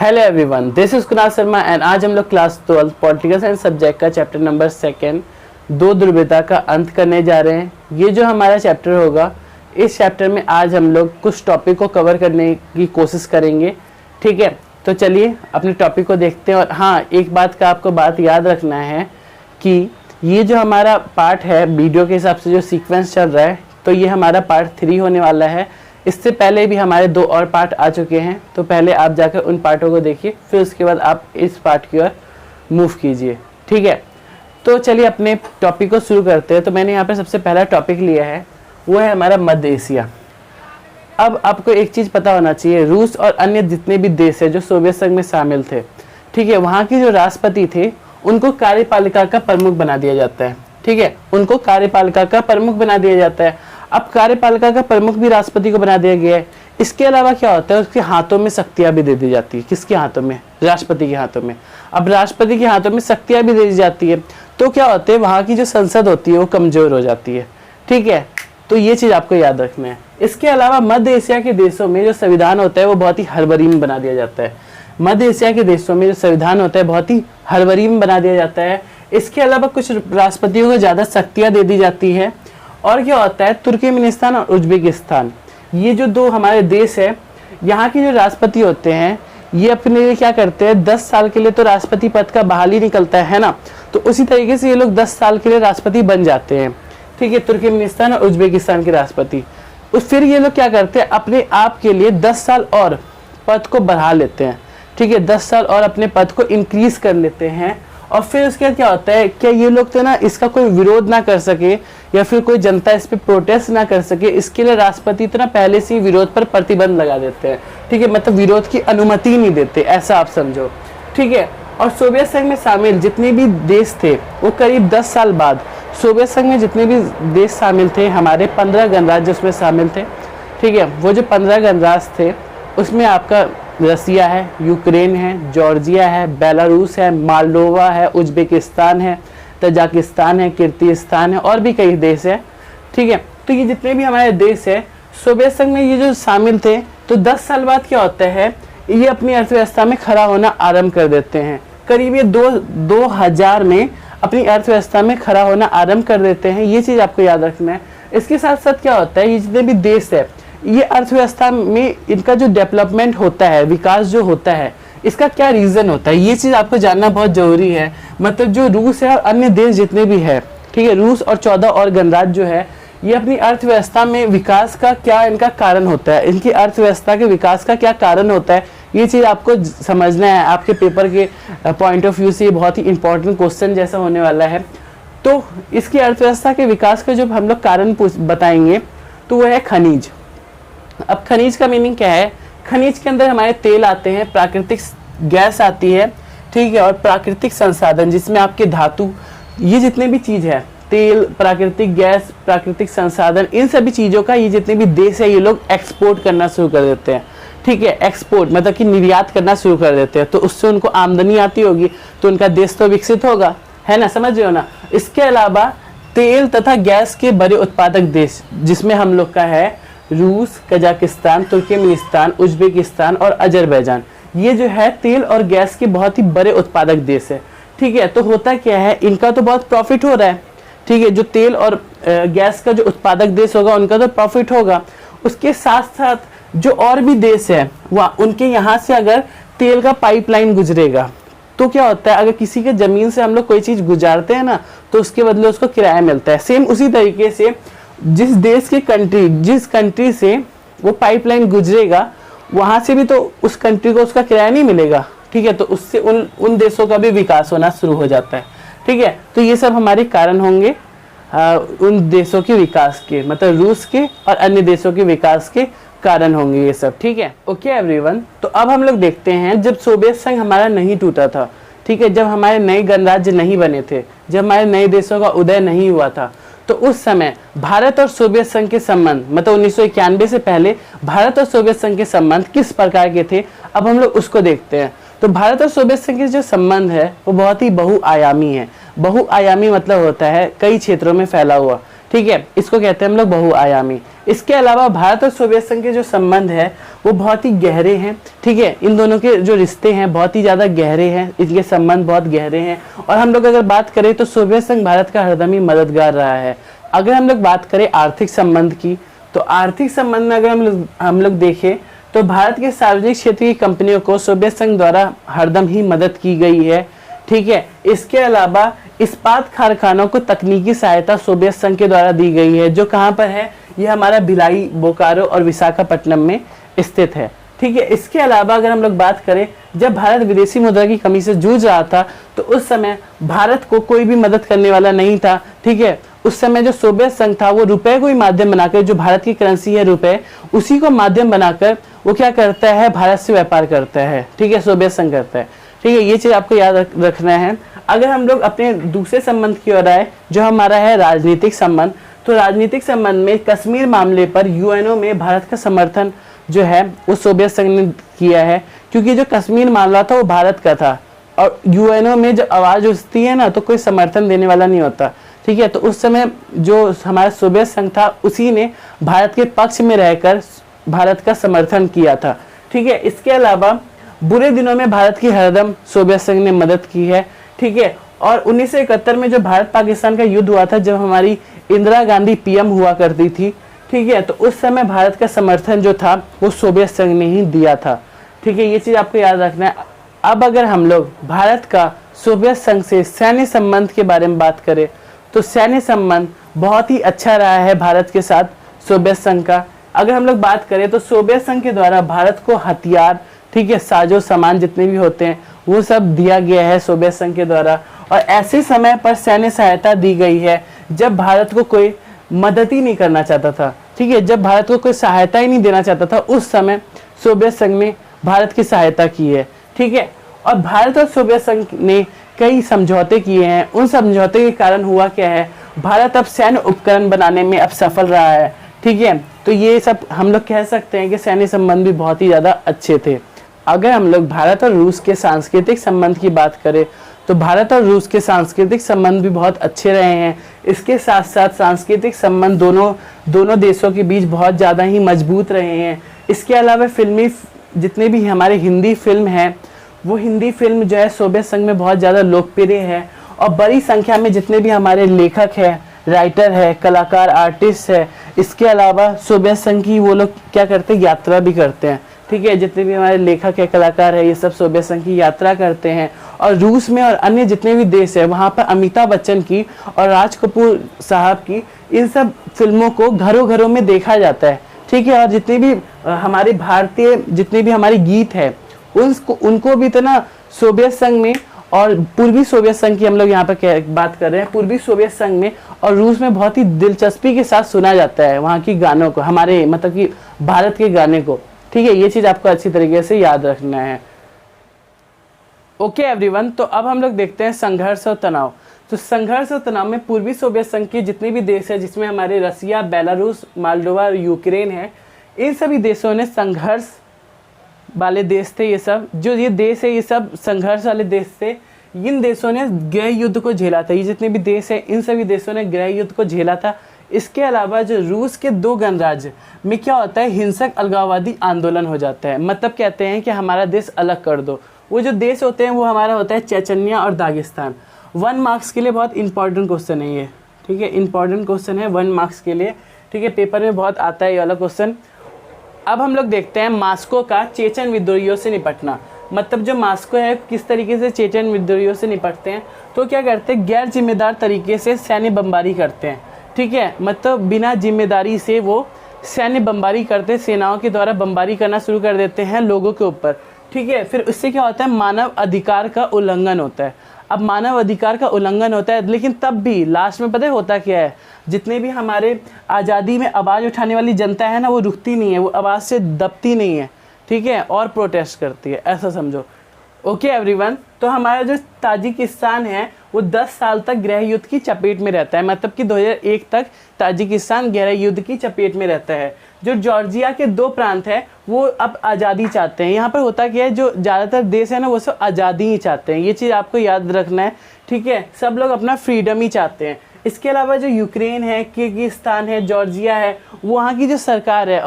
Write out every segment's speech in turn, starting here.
Hello everyone, this is Kunal Sharma and आज हम लोग क्लास 12 पॉलिटिकल साइंस सब्जेक्ट का चैप्टर नंबर 2 दो ध्रुवीयता का अंत करने जा रहे हैं। ये जो हमारा चैप्टर होगा, इस चैप्टर में आज हम लोग कुछ टॉपिक को कवर करने की कोशिश करेंगे। ठीक है, तो चलिए अपने टॉपिक को देखते हैं। और हाँ, एक बात का आपको बात याद रखना है कि ये जो हमारा पार्ट है वीडियो के हिसाब से जो सीक्वेंस चल रहा है, तो ये हमारा पार्ट 3 होने वाला है। इससे पहले भी हमारे 2 और पार्ट आ चुके हैं, तो पहले आप जाकर उन पार्टों को देखिए, फिर उसके बाद आप इस पार्ट की ओर मूव कीजिए। ठीक है, तो चलिए अपने टॉपिक को शुरू करते हैं। तो मैंने यहाँ पे सबसे पहला टॉपिक लिया है, वो है हमारा मध्य एशिया। अब आपको एक चीज़ पता होना चाहिए, रूस और अन्य जितने भी देश है जो सोवियत संघ में शामिल थे, ठीक है, वहाँ के जो राष्ट्रपति थे उनको कार्यपालिका का प्रमुख बना दिया जाता है। ठीक है, उनको कार्यपालिका का प्रमुख बना दिया जाता है। अब कार्यपालिका का प्रमुख भी राष्ट्रपति को बना दिया गया है। इसके अलावा क्या होता है, उसके हाथों में शक्तियां भी दे दी जाती है। किसके हाथों में? राष्ट्रपति के हाथों में। अब राष्ट्रपति के हाथों में शक्तियां भी दे दी जाती है, तो क्या होता है, वहां की जो संसद होती है वो कमजोर हो जाती है। ठीक है, तो ये चीज आपको याद रखना है। इसके अलावा मध्य एशिया के देशों में जो संविधान होता है वो बहुत ही हड़बड़ी में बना दिया जाता है। मध्य एशिया के देशों में जो संविधान होता है बहुत ही हड़बड़ी में बना दिया जाता है। इसके अलावा कुछ राष्ट्रपतियों को ज्यादा शक्तियां दे दी जाती है। और क्या होता है, तुर्कमेनिस्तान और उज्बेकिस्तान, ये जो 2 हमारे देश है, यहाँ के जो राष्ट्रपति होते हैं ये अपने लिए क्या करते हैं, 10 साल के लिए तो राष्ट्रपति पद का बहाली निकलता है ना, तो उसी तरीके से ये लोग 10 साल के लिए राष्ट्रपति बन जाते हैं। ठीक है, तुर्कमेनिस्तान और उज्बेकिस्तान के राष्ट्रपति। फिर ये लोग क्या करते हैं, अपने आप के लिए 10 साल और पद को बढ़ा लेते हैं। ठीक है, 10 साल और अपने पद को इंक्रीज कर लेते हैं। और फिर उसके बाद क्या होता है, क्या ये लोग तो ना इसका कोई विरोध ना कर सके या फिर कोई जनता इस पे प्रोटेस्ट ना कर सके, इसके लिए राष्ट्रपति तो ना पहले से ही विरोध पर प्रतिबंध लगा देते हैं। ठीक है, मतलब विरोध की अनुमति नहीं देते, ऐसा आप समझो। ठीक है, और सोवियत संघ में शामिल जितने भी देश थे वो करीब 10 साल बाद, सोवियत संघ में जितने भी देश शामिल थे, हमारे 15 गणराज्य उसमें शामिल थे। ठीक है, वो जो 15 गणराज्य थे उसमें आपका रसिया है, यूक्रेन है, जॉर्जिया है, बेलारूस है, मालडोवा है, उज्बेकिस्तान है, तजाकिस्तान है, किर्गिस्तान है और भी कई देश है। ठीक है, तो ये जितने भी हमारे देश है सोवियत संघ में ये जो शामिल थे, तो 10 साल बाद क्या होता है, ये अपनी अर्थव्यवस्था में खड़ा होना आरंभ कर देते हैं। करीब ये 2000 में अपनी अर्थव्यवस्था में खड़ा होना आरंभ कर देते हैं। ये चीज़ आपको याद रखना है। इसके साथ साथ क्या होता है, ये जितने भी देश है, ये अर्थव्यवस्था में इनका जो डेवलपमेंट होता है, विकास जो होता है, इसका क्या रीजन होता है, ये चीज आपको जानना बहुत जरूरी है। मतलब जो रूस है और अन्य देश जितने भी है, ठीक है, रूस और 14 और गणराज्य जो है, ये अपनी अर्थव्यवस्था में विकास का क्या इनका कारण होता है, इनकी अर्थव्यवस्था के विकास का क्या कारण होता है, ये चीज आपको समझना है। आपके पेपर के पॉइंट ऑफ व्यू से ये बहुत ही इंपॉर्टेंट क्वेश्चन जैसा होने वाला है। तो इसकी अर्थव्यवस्था के विकास का जब हम लोग कारण बताएंगे तो वह है खनिज। अब खनिज का मीनिंग क्या है, खनिज के अंदर हमारे तेल आते हैं, प्राकृतिक गैस आती है, ठीक है, और प्राकृतिक संसाधन जिसमें आपके धातु, ये जितने भी चीज है, तेल, प्राकृतिक गैस, प्राकृतिक संसाधन, इन सभी चीजों का ये जितने भी देश है ये लोग एक्सपोर्ट करना शुरू कर देते हैं। ठीक है, एक्सपोर्ट मतलब कि निर्यात करना शुरू कर देते हैं, तो उससे उनको आमदनी आती होगी, तो उनका देश तो विकसित होगा, है ना, समझ रहे हो ना। इसके अलावा तेल तथा गैस के बड़े उत्पादक देश जिसमें हम लोग का है रूस, कजाकिस्तान, तुर्कमेनिस्तान, उज्बेकिस्तान और अजरबैजान, ये जो है तेल और गैस के बहुत ही बड़े उत्पादक देश है। ठीक है, तो होता क्या है, इनका तो बहुत प्रॉफिट हो रहा है। ठीक है, जो तेल और गैस का जो उत्पादक देश होगा उनका तो प्रॉफिट होगा। उसके साथ साथ जो और भी देश है वह उनके यहाँ से अगर तेल का पाइपलाइन गुजरेगा तो क्या होता है, अगर किसी के जमीन से हम लोग कोई चीज गुजारते हैं ना, तो उसके बदले उसको किराया मिलता है। सेम उसी तरीके से जिस देश के जिस कंट्री से वो पाइपलाइन गुजरेगा वहां से भी तो उस कंट्री को उसका किराया नहीं मिलेगा। ठीक है, तो उससे उन देशों का भी विकास होना शुरू हो जाता है। ठीक है, तो ये सब हमारे कारण होंगे उन देशों के विकास के, मतलब रूस के और अन्य देशों के विकास के कारण होंगे ये सब। ठीक है, ओके एवरीवन। तो अब हम लोग देखते हैं, जब सोवियत संघ हमारा नहीं टूटा था, ठीक है, जब हमारे नए गणराज्य नहीं बने थे, जब हमारे नए देशों का उदय नहीं हुआ था, तो उस समय भारत और सोवियत संघ के संबंध, मतलब 1991 से पहले भारत और सोवियत संघ के संबंध किस प्रकार के थे, अब हम लोग उसको देखते हैं। तो भारत और सोवियत संघ के जो संबंध है वो बहुत ही बहुआयामी है। बहुआयामी मतलब होता है कई क्षेत्रों में फैला हुआ। ठीक ठीक है, इसको कहते हैं हम लोग बहुआयामी। इसके अलावा भारत और सोवियत संघ के जो संबंध है वो बहुत ही गहरे हैं, ठीक है, इन दोनों के जो रिश्ते हैं बहुत ही ज़्यादा गहरे हैं, इनके संबंध बहुत गहरे हैं। और हम लोग अगर बात करें तो सोवियत संघ भारत का हरदम ही मददगार रहा है। अगर हम लोग बात करें आर्थिक संबंध की, तो आर्थिक संबंध में अगर हम लोग देखें तो भारत के सार्वजनिक क्षेत्र की कंपनियों को सोवियत संघ द्वारा हरदम ही मदद की गई है, ठीक है। इसके अलावा इस्पात कारखानों को तकनीकी सहायता सोवियत संघ के द्वारा दी गई है, जो कहाँ पर है, ये हमारा भिलाई, बोकारो और विशाखापट्टनम में स्थित है, ठीक है। इसके अलावा अगर हम लोग बात करें, जब भारत विदेशी मुद्रा की कमी से जूझ रहा था तो उस समय भारत को कोई भी मदद करने वाला नहीं था, ठीक है। उस समय जो सोवियत संघ था वो रुपए को ही माध्यम बनाकर, जो भारत की करेंसी है रुपए, उसी को माध्यम बनाकर वो क्या करता है, भारत से व्यापार करता है, ठीक है, सोवियत संघ करता है, ठीक है। ये चीज आपको याद रखना है। अगर हम लोग अपने दूसरे संबंध की ओर आए, जो हमारा है राजनीतिक संबंध, तो राजनीतिक संबंध में कश्मीर मामले पर यूएनओ में भारत का समर्थन जो है वो सोवियत संघ ने किया है, क्योंकि जो कश्मीर मामला था वो भारत का था और यूएनओ में जब आवाज उठती है ना तो कोई समर्थन देने वाला नहीं होता, ठीक है। तो उस समय जो हमारा सोवियत संघ था उसी ने भारत के पक्ष में रहकर भारत का समर्थन किया था, ठीक है। इसके अलावा बुरे दिनों में भारत की हरदम सोवियत संघ ने मदद की है, ठीक है। और 1971 में जो भारत पाकिस्तान का युद्ध हुआ था, जब हमारी इंदिरा गांधी पीएम हुआ करती थी, ठीक है, तो उस समय भारत का समर्थन जो था वो सोवियत संघ ने ही दिया था, ठीक है। ये चीज आपको याद रखना है। अब अगर हम लोग भारत का सोवियत संघ से सैन्य संबंध के बारे में बात करें तो सैन्य संबंध बहुत ही अच्छा रहा है भारत के साथ सोवियत संघ का। अगर हम लोग बात करें तो सोवियत संघ के द्वारा भारत को हथियार, ठीक है, साजो सामान जितने भी होते हैं वो सब दिया गया है सोवियत संघ के द्वारा। और ऐसे समय पर सैन्य सहायता दी गई है जब भारत को कोई मदद ही नहीं करना चाहता था, ठीक है, जब भारत को कोई सहायता ही नहीं देना चाहता था, उस समय सोवियत संघ ने भारत की सहायता की है, ठीक है। और भारत और सोवियत संघ ने कई समझौते किए हैं। उन समझौते के कारण हुआ क्या है, भारत अब सैन्य उपकरण बनाने में अब सफल रहा है, ठीक है। तो ये सब हम लोग कह सकते हैं कि सैन्य संबंध भी बहुत ही ज़्यादा अच्छे थे। अगर हम लोग भारत और रूस के सांस्कृतिक संबंध की बात करें तो भारत और रूस के सांस्कृतिक संबंध भी बहुत अच्छे रहे हैं। इसके साथ साथ सांस्कृतिक संबंध दोनों देशों के बीच बहुत ज़्यादा ही मजबूत रहे हैं। इसके अलावा फिल्मी जितने भी हमारे हिंदी फिल्म हैं वो हिंदी फिल्म जो है सोवियत संघ में बहुत ज़्यादा लोकप्रिय है। और बड़ी संख्या में जितने भी हमारे लेखक हैं, राइटर है, कलाकार, आर्टिस्ट है, इसके अलावा सोवियत संघ की वो लोग क्या करते हैं, यात्रा भी करते हैं, ठीक है। जितने भी हमारे लेखक है, कलाकार है, ये सब सोवियत संघ की यात्रा करते हैं। और रूस में और अन्य जितने भी देश है वहाँ पर अमिताभ बच्चन की और राज कपूर साहब की इन सब फिल्मों को घरों घरों में देखा जाता है, ठीक है। और जितने भी हमारे भारतीय जितने भी हमारे गीत है उनको भी तो ना सोवियत संघ में और पूर्वी सोवियत संघ की हम लोग यहाँ पर बात कर रहे हैं, पूर्वी सोवियत संघ में और रूस में बहुत ही दिलचस्पी के साथ सुना जाता है वहाँ की गानों को, हमारे मतलब कि भारत के गाने को, ठीक है। ये चीज आपको अच्छी तरीके से याद रखना है। ओके एवरीवन, तो अब हम लोग देखते हैं संघर्ष और तनाव। तो संघर्ष और तनाव में पूर्वी सोवियत संघ के जितने भी देश है, जिसमें हमारे रसिया, बेलारूस, मोल्डोवा, यूक्रेन है, इन सभी देशों ने संघर्ष वाले देश थे। ये सब जो ये देश है ये सब संघर्ष वाले देश थे। इन देशों ने गृह युद्ध को झेला था। ये जितने भी देश है इन सभी देशों ने गृह युद्ध को झेला था। इसके अलावा जो रूस के 2 गणराज्य में क्या होता है, हिंसक अलगाववादी आंदोलन हो जाता है। मतलब कहते हैं कि हमारा देश अलग कर दो। वो जो देश होते हैं वो हमारा होता है चेचन्या और दागिस्तान। 1 मार्क्स के लिए बहुत इंपॉर्टेंट क्वेश्चन है ये, ठीक है, इंपॉर्टेंट क्वेश्चन है 1 मार्क्स के लिए, ठीक है, पेपर में बहुत आता है ये वाला क्वेश्चन। अब हम लोग देखते हैं मास्को का चेचन विद्रोहियों से निपटना। मतलब जो मास्को है किस तरीके से चेचन विद्रोहियों से निपटते हैं, तो क्या करते हैं, गैर जिम्मेदार तरीके से सैन्य बमबारी करते हैं, ठीक है। मतलब बिना जिम्मेदारी से वो सैन्य बमबारी करते, सेनाओं के द्वारा बमबारी करना शुरू कर देते हैं लोगों के ऊपर, ठीक है। फिर उससे क्या होता है, मानव अधिकार का उल्लंघन होता है। अब मानव अधिकार का उल्लंघन होता है, लेकिन तब भी लास्ट में पता है होता क्या है, जितने भी हमारे आज़ादी में आवाज़ उठाने वाली जनता है ना, वो रुकती नहीं है, वो आवाज़ से दबती नहीं है, ठीक है, और प्रोटेस्ट करती है, ऐसा समझो। ओके एवरीवन, तो हमारा जो ताजिकिस्तान है वो 10 साल तक गृह युद्ध की चपेट में रहता है। मतलब कि 2001 तक ताजिकिस्तान गृह युद्ध की चपेट में रहता है। जो जॉर्जिया के 2 प्रांत हैं वो अब आज़ादी चाहते हैं। यहाँ पर होता क्या है, जो ज़्यादातर देश है ना वो सब आज़ादी ही चाहते हैं। ये चीज़ आपको याद रखना है, ठीक है। सब लोग अपना फ्रीडम ही चाहते हैं। इसके अलावा जो यूक्रेन है, किर्गिस्तान है, जॉर्जिया है, वहाँ की जो सरकार है,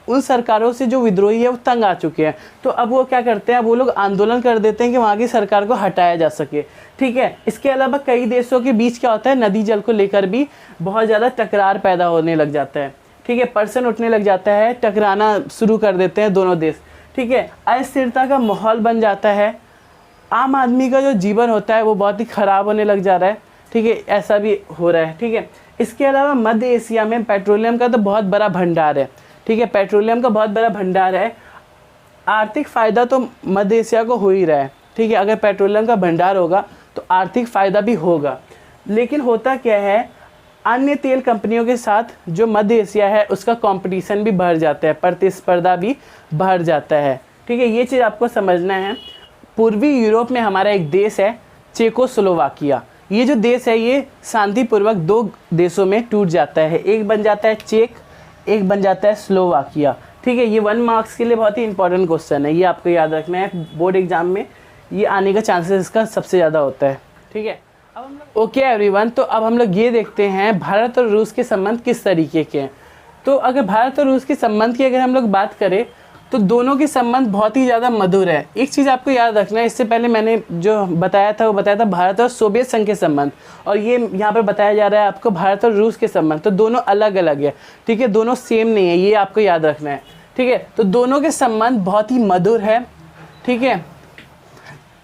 उन सरकारों से जो विद्रोही है वो तंग आ चुके हैं। तो अब वो क्या करते हैं, वो लोग आंदोलन कर देते हैं कि वहाँ की सरकार को हटाया जा सके। ठीक है, इसके अलावा कई देशों के बीच क्या होता है, नदी जल को लेकर भी बहुत ज़्यादा टकरार पैदा होने लग जाता है। ठीक है, पर्सन उठने लग जाता है, टकराना शुरू कर देते हैं दोनों देश। ठीक है, अस्थिरता का माहौल बन जाता है, आम आदमी का जो जीवन होता है वो बहुत ही ख़राब होने लग जा रहा है। ठीक है, ऐसा भी हो रहा है। ठीक है, इसके अलावा मध्य एशिया में पेट्रोलियम का तो बहुत बड़ा भंडार है। ठीक है, पेट्रोलियम का बहुत बड़ा भंडार है, आर्थिक फ़ायदा तो मध्य एशिया को हो ही रहा है। ठीक है, अगर पेट्रोलियम का भंडार होगा तो आर्थिक फ़ायदा भी होगा। लेकिन होता क्या है, अन्य तेल कंपनियों के साथ जो मध्य एशिया है उसका कंपटीशन भी बढ़ जाता है, प्रतिस्पर्धा भी बढ़ जाता है। ठीक है, ये चीज़ आपको समझना है। पूर्वी यूरोप में हमारा एक देश है चेकोस्लोवाकिया। ये जो देश है ये शांतिपूर्वक दो देशों में टूट जाता है, एक बन जाता है चेक, एक बन जाता है स्लोवाकिया। ठीक है, ये 1 मार्क्स के लिए बहुत ही इंपॉर्टेंट क्वेश्चन है, ये आपको याद रखना है। बोर्ड एग्जाम में ये आने का चांसेस इसका सबसे ज़्यादा होता है। ठीक है, अब हम लोग ओके एवरीवन, तो अब हम लोग ये देखते हैं भारत और रूस के संबंध किस तरीके के हैं। तो अगर भारत और रूस के संबंध की अगर हम लोग बात करें तो दोनों के संबंध बहुत ही ज़्यादा मधुर है। एक चीज़ आपको याद रखना है, इससे पहले मैंने जो बताया था वो बताया था भारत और सोवियत संघ के संबंध, और ये यहाँ पर बताया जा रहा है आपको भारत और रूस के संबंध। तो दोनों अलग अलग है। ठीक है, दोनों सेम नहीं है, ये आपको याद रखना है। ठीक है, तो दोनों के संबंध बहुत ही मधुर है। ठीक है,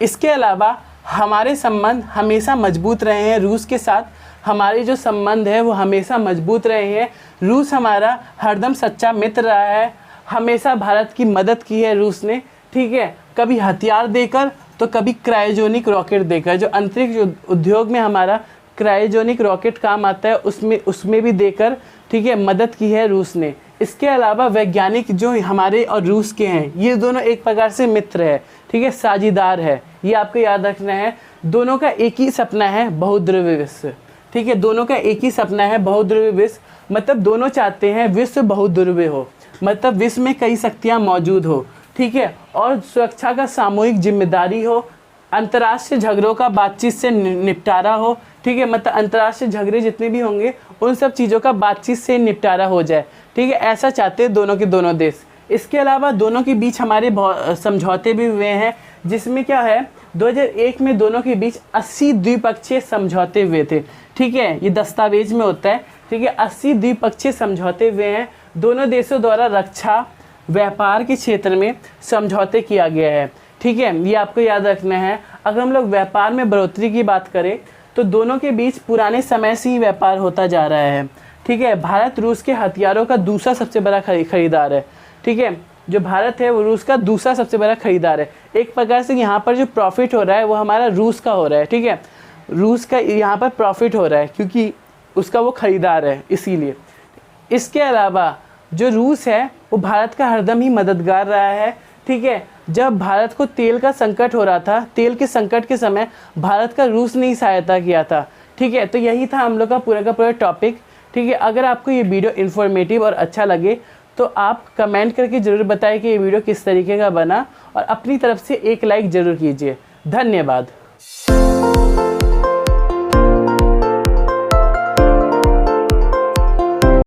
इसके अलावा हमारे संबंध हमेशा मजबूत रहे हैं रूस के साथ। हमारे जो संबंध है वो हमेशा मजबूत रहे हैं। रूस हमारा हरदम सच्चा मित्र रहा है, हमेशा भारत की मदद की है रूस ने। ठीक है, कभी हथियार देकर तो कभी क्रायोजेनिक रॉकेट देकर, जो अंतरिक्ष उद्योग में हमारा क्रायोजेनिक रॉकेट काम आता है उसमें भी देकर, ठीक है, मदद की है रूस ने। इसके अलावा वैज्ञानिक जो हमारे और रूस के हैं, ये दोनों एक प्रकार से मित्र है। ठीक है, साझीदार है, ये आपको याद रखना है। दोनों का एक ही सपना है, बहुद्रव्य विश्व। ठीक है, दोनों का एक ही सपना है, बहुद्रव्य विश्व। मतलब दोनों चाहते हैं विश्व बहुद्रव्य हो, मतलब विश्व में कई शक्तियाँ मौजूद हो। ठीक है, और सुरक्षा का सामूहिक जिम्मेदारी हो, अंतर्राष्ट्रीय झगड़ों का बातचीत से निपटारा हो। ठीक है, मतलब अंतर्राष्ट्रीय झगड़े जितने भी होंगे उन सब चीज़ों का बातचीत से निपटारा हो जाए। ठीक है, ऐसा चाहते हैं दोनों के दोनों देश। इसके अलावा दोनों के बीच हमारे समझौते भी हुए हैं, जिसमें क्या है 2001 में दोनों के बीच 80 द्विपक्षीय समझौते हुए थे। ठीक है, ये दस्तावेज में होता है। ठीक है, 80 द्विपक्षीय समझौते हुए हैं। दोनों देशों द्वारा रक्षा व्यापार के क्षेत्र में समझौते किया गया है। ठीक है, ये आपको याद रखना है। अगर हम लोग व्यापार में बढ़ोतरी की बात करें तो दोनों के बीच पुराने समय से ही व्यापार होता जा रहा है। ठीक है, भारत रूस के हथियारों का दूसरा सबसे बड़ा खरीदार है। ठीक है, जो भारत है वो रूस का दूसरा सबसे बड़ा खरीदार है। एक प्रकार से यहाँ पर जो प्रॉफिट हो रहा है वो हमारा रूस का हो रहा है। ठीक है, रूस का यहाँ पर प्रॉफिट हो रहा है क्योंकि उसका वो खरीदार है, इसीलिए। इसके अलावा जो रूस है वो भारत का हरदम ही मददगार रहा है। ठीक है, जब भारत को तेल का संकट हो रहा था, तेल के संकट के समय भारत का रूस ने ही सहायता किया था। ठीक है, तो यही था हम लोग का पूरा टॉपिक। ठीक है, अगर आपको ये वीडियो इन्फॉर्मेटिव और अच्छा लगे तो आप कमेंट करके ज़रूर बताएं कि ये वीडियो किस तरीके का बना, और अपनी तरफ से एक लाइक ज़रूर कीजिए। धन्यवाद।